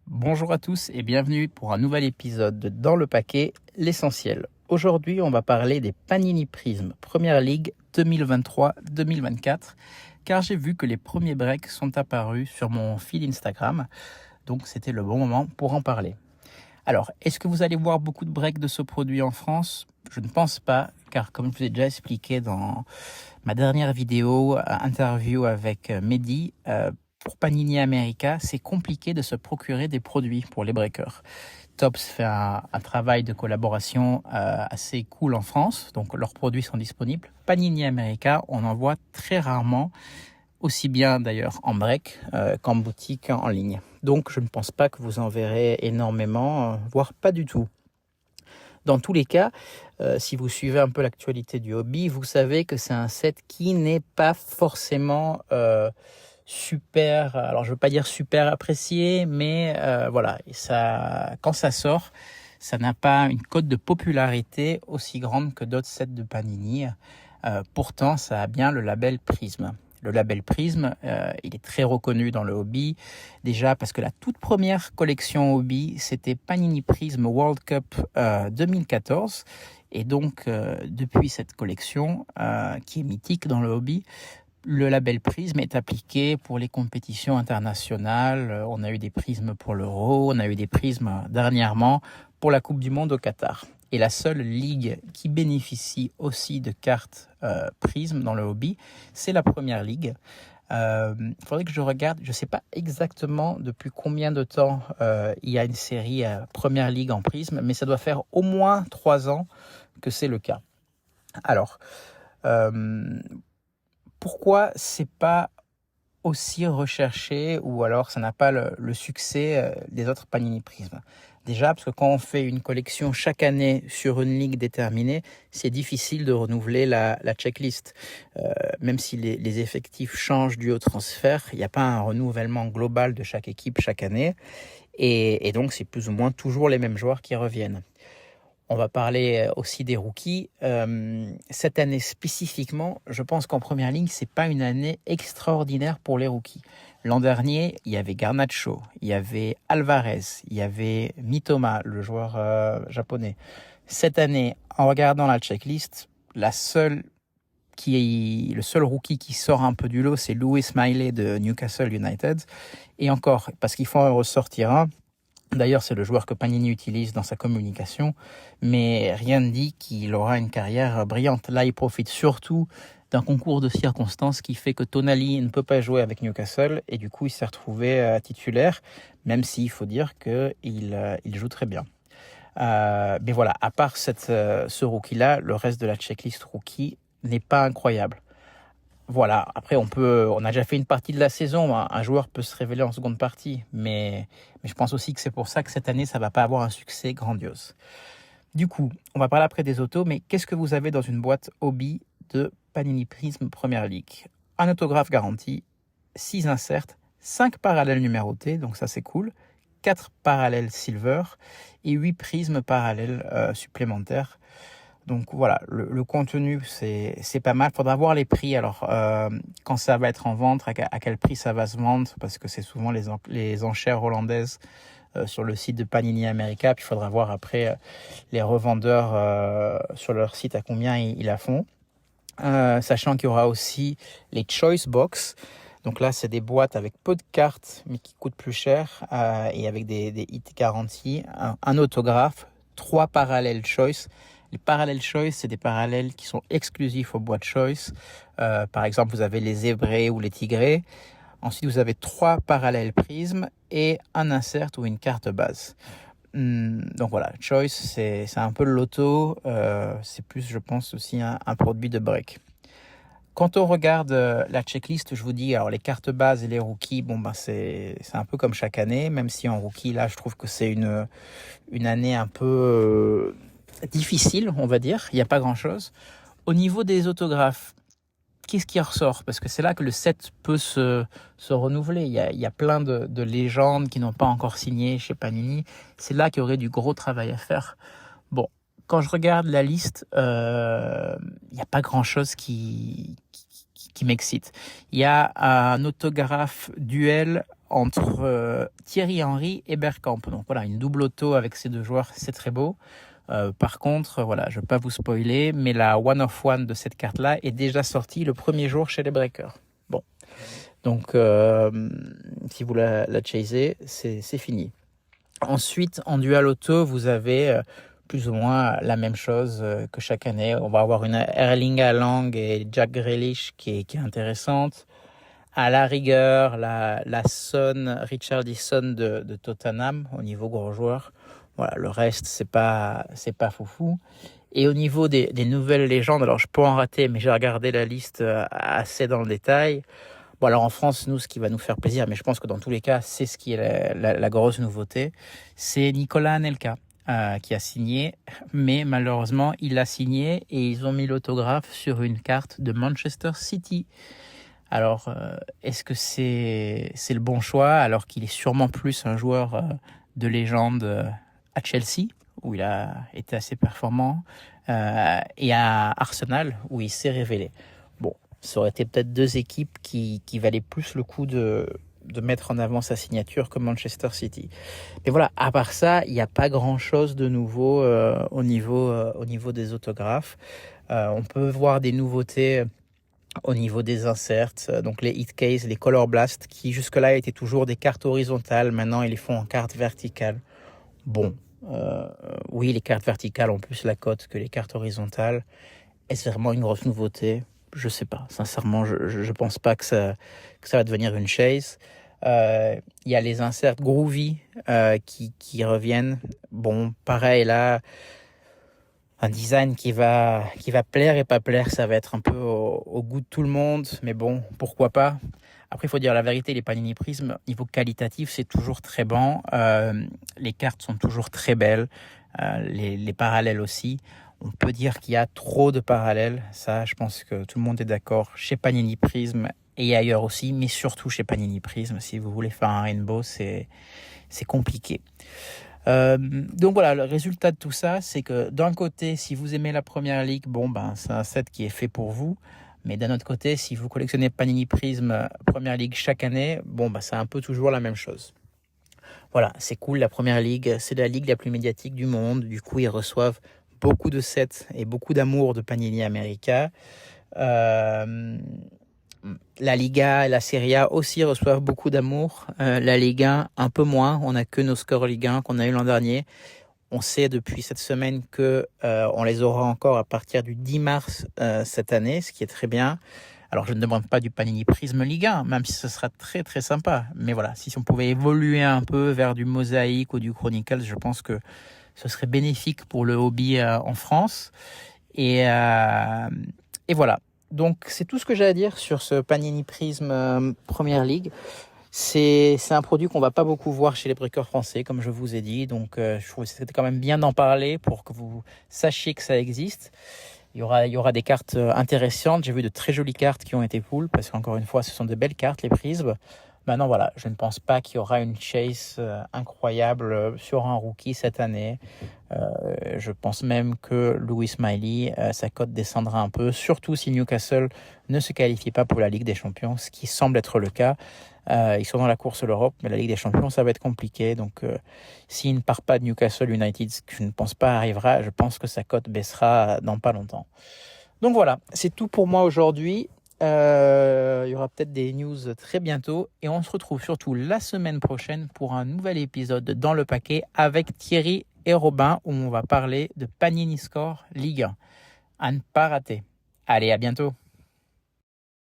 Bonjour à tous et bienvenue pour un nouvel épisode de Dans le paquet, l'essentiel. Aujourd'hui, on va parler des Panini Prism Première Ligue 2023-2024 car j'ai vu que les premiers breaks sont apparus sur mon feed Instagram, donc c'était le bon moment pour en parler. Alors, est-ce que vous allez voir beaucoup de breaks de ce produit en France ? Je ne pense pas, car comme je vous ai déjà expliqué dans ma dernière vidéo, interview avec Mehdi, pour Panini America, c'est compliqué de se procurer des produits pour les breakers. Topps fait un travail de collaboration assez cool en France, donc leurs produits sont disponibles. Panini America, on en voit très rarement, aussi bien d'ailleurs en break qu'en boutique en ligne. Donc je ne pense pas que vous en verrez énormément, voire pas du tout. Dans tous les cas, si vous suivez un peu l'actualité du hobby, vous savez que c'est un set qui n'est pas forcément super, alors je veux pas dire super apprécié, mais voilà, et ça, quand ça sort, ça n'a pas une cote de popularité aussi grande que d'autres sets de Panini. Pourtant, ça a bien le label Prism. Le label Prism, il est très reconnu dans le hobby, déjà parce que la toute première collection hobby, c'était Panini Prism World Cup 2014. Et donc, depuis cette collection, qui est mythique dans le hobby, le label Prism est appliqué pour les compétitions internationales. On a eu des prismes pour l'Euro, on a eu des prismes dernièrement pour la Coupe du Monde au Qatar. Et la seule ligue qui bénéficie aussi de cartes Prism dans le hobby, c'est la Première Ligue. Il faudrait que je regarde, je ne sais pas exactement depuis combien de temps il y a une série Première Ligue en Prism, mais ça doit faire au moins 3 ans que c'est le cas. Alors, pourquoi c'est pas aussi recherché ou alors ça n'a pas le succès des autres Panini Prism? Déjà, parce que quand on fait une collection chaque année sur une ligue déterminée, c'est difficile de renouveler la checklist. Même si les effectifs changent dû au transfert, il n'y a pas un renouvellement global de chaque équipe chaque année. Et donc, c'est plus ou moins toujours les mêmes joueurs qui reviennent. On va parler aussi des rookies. Cette année spécifiquement, je pense qu'en première ligne, c'est pas une année extraordinaire pour les rookies. L'an dernier, il y avait Garnacho, il y avait Alvarez, il y avait Mitoma, le joueur japonais. Cette année, en regardant la checklist, le seul rookie qui sort un peu du lot, c'est Louis Smiley de Newcastle United. Et encore, parce qu'il faut en ressortir un. D'ailleurs, c'est le joueur que Panini utilise dans sa communication, mais rien ne dit qu'il aura une carrière brillante. Là, il profite surtout d'un concours de circonstances qui fait que Tonali ne peut pas jouer avec Newcastle et du coup, il s'est retrouvé titulaire, même s'il faut dire qu'il joue très bien. Mais voilà, à part ce rookie-là, le reste de la checklist rookie n'est pas incroyable. Voilà, après on a déjà fait une partie de la saison, un joueur peut se révéler en seconde partie, mais je pense aussi que c'est pour ça que cette année ça va pas avoir un succès grandiose. Du coup, on va parler après des autos, mais qu'est-ce que vous avez dans une boîte hobby de Panini Prism Première Ligue ? Un autographe garanti, 6 inserts, 5 parallèles numérotés, donc ça c'est cool, 4 parallèles silver et 8 prismes parallèles supplémentaires. Donc voilà, le contenu c'est pas mal. Faudra voir les prix. Alors quand ça va être en vente, à quel prix ça va se vendre, parce que c'est souvent les enchères hollandaises sur le site de Panini America. Puis il faudra voir après les revendeurs sur leur site à combien ils la font. Sachant qu'il y aura aussi les Choice Box. Donc là, c'est des boîtes avec peu de cartes, mais qui coûtent plus cher et avec des hits garantis. Un autographe, 3 parallèles Choice. Les parallèles Choice, c'est des parallèles qui sont exclusifs aux boîtes Choice. Par exemple, vous avez les zébrés ou les tigrés. Ensuite, vous avez 3 parallèles Prism et un insert ou une carte base. Donc voilà, Choice, c'est un peu le loto. C'est plus, je pense, aussi un produit de break. Quand on regarde la checklist, je vous dis, alors les cartes bases et les rookies, c'est un peu comme chaque année, même si en rookie, là, je trouve que c'est une année un peu difficile, on va dire. Il n'y a pas grand-chose. Au niveau des autographes, qu'est-ce qui ressort ? Parce que c'est là que le set peut se renouveler. Il y a plein de légendes qui n'ont pas encore signé chez Panini. C'est là qu'il y aurait du gros travail à faire. Bon, quand je regarde la liste, il n'y a pas grand-chose qui qui m'excite. Il y a un autographe duel entre Thierry Henry et Bergkamp. Donc voilà, une double auto avec ces deux joueurs, c'est très beau. Par contre, voilà, je ne vais pas vous spoiler, mais la one of one de cette carte-là est déjà sortie le premier jour chez les Breakers. Bon, donc si vous la chasez, c'est fini. Ensuite, en dual auto, vous avez plus ou moins la même chose que chaque année. On va avoir une Erling Haaland et Jack Grealish qui est intéressante. À la rigueur, la Son Richarlison de Tottenham au niveau gros joueur. Voilà, le reste c'est pas foufou. Et au niveau des nouvelles légendes, alors je peux en rater, mais j'ai regardé la liste assez dans le détail. Bon, alors en France, nous, ce qui va nous faire plaisir, mais je pense que dans tous les cas, c'est ce qui est la grosse nouveauté, c'est Nicolas Anelka qui a signé, mais malheureusement, il a signé et ils ont mis l'autographe sur une carte de Manchester City. Alors, est-ce que c'est le bon choix, alors qu'il est sûrement plus un joueur de légende à Chelsea, où il a été assez performant, et à Arsenal, où il s'est révélé. Bon, ça aurait été peut-être deux équipes qui valaient plus le coup de mettre en avant sa signature que Manchester City. Mais voilà, à part ça, il n'y a pas grand-chose de nouveau au niveau des autographes. On peut voir des nouveautés au niveau des inserts, donc les hit cases, les color blast, qui jusque-là étaient toujours des cartes horizontales, maintenant ils les font en cartes verticales. Bon, oui, les cartes verticales ont plus la cote que les cartes horizontales. Est-ce vraiment une grosse nouveauté? Je sais pas. Sincèrement, je pense pas que ça va devenir une chase. Il y a les inserts groovy qui reviennent. Bon, pareil là, un design qui va plaire et pas plaire, ça va être un peu au goût de tout le monde, mais bon, pourquoi pas. Après, il faut dire la vérité, les Panini Prism, niveau qualitatif, c'est toujours très bon. Les cartes sont toujours très belles, les parallèles aussi. On peut dire qu'il y a trop de parallèles, ça, je pense que tout le monde est d'accord, chez Panini Prism et ailleurs aussi, mais surtout chez Panini Prism. Si vous voulez faire un rainbow, c'est compliqué. Donc voilà, le résultat de tout ça, c'est que d'un côté, si vous aimez la Première Ligue, bon ben c'est un set qui est fait pour vous. Mais d'un autre côté, si vous collectionnez Panini Prism Première Ligue chaque année, bon ben c'est un peu toujours la même chose. Voilà, c'est cool, la Première Ligue, c'est la ligue la plus médiatique du monde. Du coup, ils reçoivent beaucoup de sets et beaucoup d'amour de Panini America. La Liga et la Serie A aussi reçoivent beaucoup d'amour. La Ligue 1, un peu moins. On n'a que nos scores Ligue 1 qu'on a eu l'an dernier. On sait depuis cette semaine que on les aura encore à partir du 10 mars cette année, ce qui est très bien. Alors, je ne demande pas du Panini Prism Ligue 1, même si ce sera très très sympa. Mais voilà, si on pouvait évoluer un peu vers du Mosaïque ou du Chronicles, je pense que ce serait bénéfique pour le hobby en France. Et voilà. Donc, c'est tout ce que j'ai à dire sur ce Panini Prism Première Ligue. C'est un produit qu'on va pas beaucoup voir chez les breakers français, comme je vous ai dit. Donc, je trouve que c'était quand même bien d'en parler pour que vous sachiez que ça existe. Il y aura des cartes intéressantes. J'ai vu de très jolies cartes qui ont été cool, parce qu'encore une fois, ce sont de belles cartes, les Prism. Maintenant, voilà, je ne pense pas qu'il y aura une chase incroyable sur un rookie cette année. Je pense même que Louis Smiley, sa cote descendra un peu, surtout si Newcastle ne se qualifie pas pour la Ligue des Champions, ce qui semble être le cas. Ils sont dans la course l'Europe, mais la Ligue des Champions, ça va être compliqué. Donc, s'il ne part pas de Newcastle United, ce que je ne pense pas arrivera, je pense que sa cote baissera dans pas longtemps. Donc voilà, c'est tout pour moi aujourd'hui. Il y aura peut-être des news très bientôt et on se retrouve surtout la semaine prochaine pour un nouvel épisode dans le paquet avec Thierry et Robin où on va parler de Panini Score Ligue 1. À ne pas rater. Allez, à bientôt.